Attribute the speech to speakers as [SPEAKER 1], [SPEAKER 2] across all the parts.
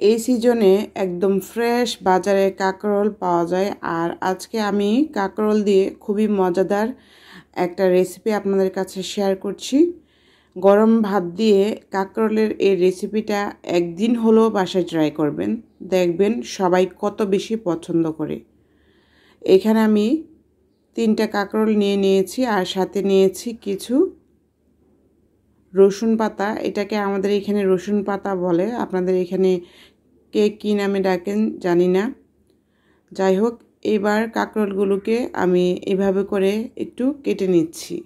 [SPEAKER 1] এই সিজনে একদম ফ্রেশ বাজারে কাঁকরোল পাওয়া যায়। আর আজকে আমি কাঁকরোল দিয়ে খুবই মজাদার একটা রেসিপি আপনাদের কাছে শেয়ার করছি। গরম ভাত দিয়ে কাঁকরোলের এই রেসিপিটা একদিন হলেও বাসায় ট্রাই করবেন, দেখবেন সবাই কত বেশি পছন্দ করে। এখানে আমি 3টা কাঁকরোল নিয়ে নিয়েছি আর সাথে নিয়েছি কিছু রসুন পাতা। এটাকে আমাদের এখানে রসুন পাতা বলে, আপনাদের এখানে কে কী নামে ডাকেন জানি না। যাই হোক, এবার কাঁকরোলগুলোকে আমি এভাবে করে একটু কেটে নিচ্ছি।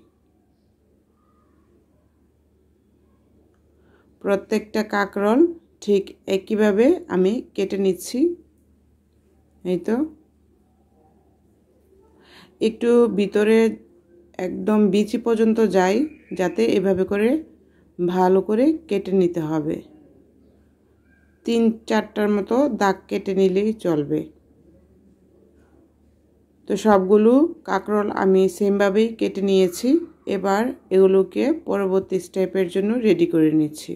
[SPEAKER 1] প্রত্যেকটা কাঁকরোল ঠিক একইভাবে আমি কেটে নিচ্ছি। এই তো, একটু ভিতরে একদম বিচি পর্যন্ত যাই, যাতে এভাবে করে ভালো করে কেটে নিতে হবে। 3-4টার মতো দাগ কেটে নিলেই চলবে। তো সবগুলো কাঁকরোল আমি সেমভাবেই কেটে নিয়েছি। এবার এগুলোকে পরবর্তী স্টেপের জন্য রেডি করে নিচ্ছি।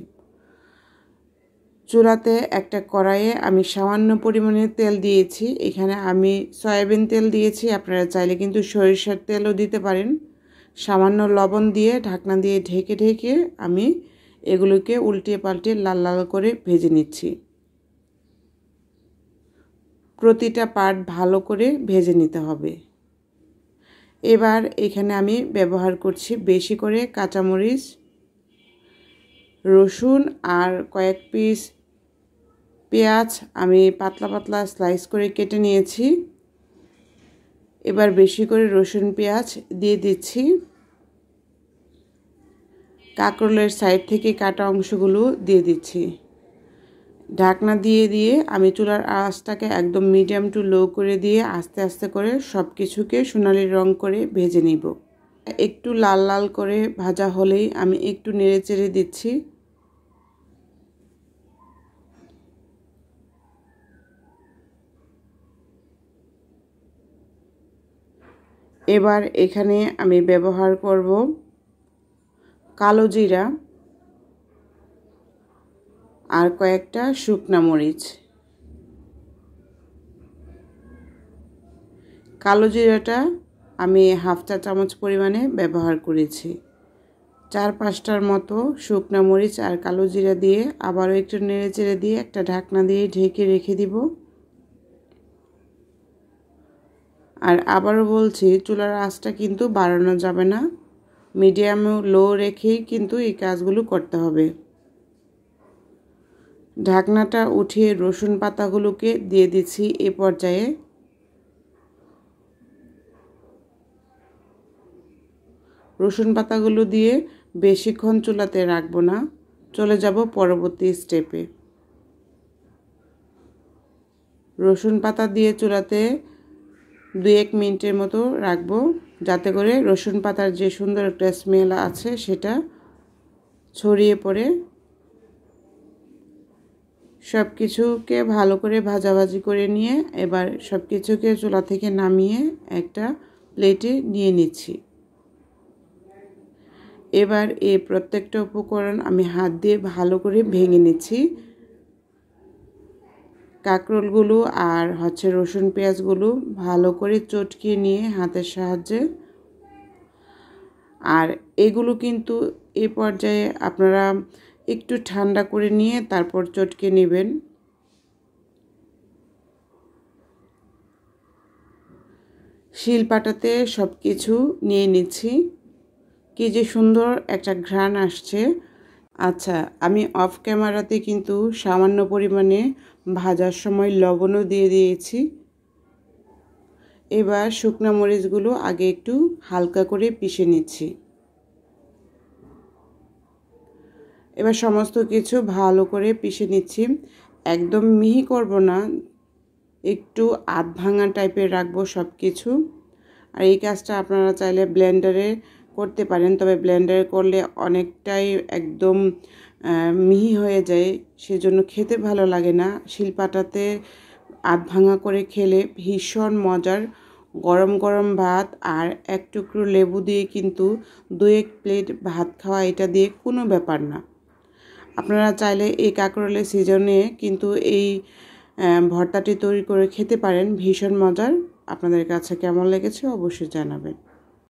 [SPEAKER 1] চুলাতে একটা কড়াইয়ে আমি সামান্য পরিমাণে তেল দিয়েছি। এখানে আমি সয়াবিন তেল দিয়েছি, আপনারা চাইলে কিন্তু সরিষার তেলও দিতে পারেন। সামান্য লবণ দিয়ে ঢাকনা দিয়ে ঢেকে ঢেকে আমি এগুলোকে উল্টে পাল্টে লাল লাল করে ভেজে নিচ্ছি। প্রতিটা পার্ট ভালো করে ভেজে নিতে হবে। এবার এখানে আমি ব্যবহার করছি বেশি করে কাঁচামরিচ, রসুন আর কয়েক পিস পেঁয়াজ আমি পাতলা পাতলা স্লাইস করে কেটে নিয়েছি। এবার বেশি করে রসুন পেঁয়াজ দিয়ে দিচ্ছি। কাঁকরোলের সাইড থেকে কাটা অংশগুলো দিয়ে দিচ্ছি। ঢাকনা দিয়ে দিয়ে আমি চুলার আঁচটাকে একদম মিডিয়াম টু লো করে দিয়ে আস্তে আস্তে করে সব কিছুকে সোনালি রং করে ভেজে নিব। একটু লাল লাল করে ভাজা হলেই আমি একটু নেড়ে চেড়ে দিচ্ছি। এবার এখানে আমি ব্যবহার করব কালো জিরা আর কয়েকটা শুকনা মরিচ। কালো জিরাটা আমি 1/2 চা চামচ পরিমাণে ব্যবহার করেছি। 4-5টার মতো শুকনা মরিচ আর কালো জিরা দিয়ে আবারও একটু নেড়ে চেড়ে দিয়ে একটা ঢাকনা দিয়ে ঢেকে রেখে দিব। আর আবারও বলছি, চুলার আঁচটা কিন্তু বাড়ানো যাবে না, মিডিয়াম লো রেখেই কিন্তু এই কাজগুলো করতে হবে। ঢাকনাটা উঠিয়ে রসুন পাতাগুলোকে দিয়ে দিচ্ছি এ পর্যায়ে। রসুন পাতাগুলো দিয়ে বেশিক্ষণ চুলাতে রাখবো না, চলে যাব পরবর্তী স্টেপে। রসুন পাতা দিয়ে চুলাতে 2-1 মিনিটের মতো রাখবো, যাতে করে রসুন পাতার যে সুন্দর একটা স্মেল আছে সেটা ছড়িয়ে পড়ে। সব কিছুকে ভালো করে ভাজাভাজি করে নিয়ে এবার সব কিছুকে চুলা থেকে নামিয়ে একটা প্লেটে নিয়ে নিচ্ছি। এবার এই প্রত্যেকটা উপকরণ আমি হাত দিয়ে ভালো করে ভেঙে নিচ্ছি। কাঁকরোলগুলো আর রসুন পেঁয়াজগুলো ভালো করে চটকিয়ে নিয়ে হাতের সাহায্যে। আর এগুলো কিন্তু এই পর্যায়ে আপনারা একটু ঠান্ডা করে নিয়ে তারপর চটকে নেবেন। শিলপাটাতে সব কিছু নিয়ে নিচ্ছি। কি যে সুন্দর একটা ঘ্রাণ আসছে। আচ্ছা, আমি অফ ক্যামেরাতে কিন্তু সামান্য পরিমাণে ভাজার সময় লবণও দিয়ে দিয়েছি। এবার শুকনো মরিচগুলো আগে একটু হালকা করে পিষে নিচ্ছি। এবার সমস্ত কিছু ভালো করে পিষে নিচ্ছি। একদম মিহি করব না, একটু আধ ভাঙা টাইপের রাখবো সব কিছু। আর এই কাজটা আপনারা চাইলে ব্লেন্ডারে করতে পারেন, তবে ব্লেন্ডারে করলে অনেকটাই একদম মিহি হয়ে যায়, সেজন্য খেতে ভালো লাগে না। শিলপাটাতে আধ ভাঙা করে খেলে ভীষণ মজার। গরম গরম ভাত আর এক টুকরো লেবু দিয়ে কিন্তু 2-1 প্লেট ভাত খাওয়া এটা দিয়ে কোনো ব্যাপার না। আপনারা চাইলে এই কাঁকরোলের সিজনে কিন্তু এই ভর্তাটি তৈরি করে খেতে পারেন, ভীষণ মজার। আপনাদের কাছে কেমন লেগেছে অবশ্যই জানাবেন।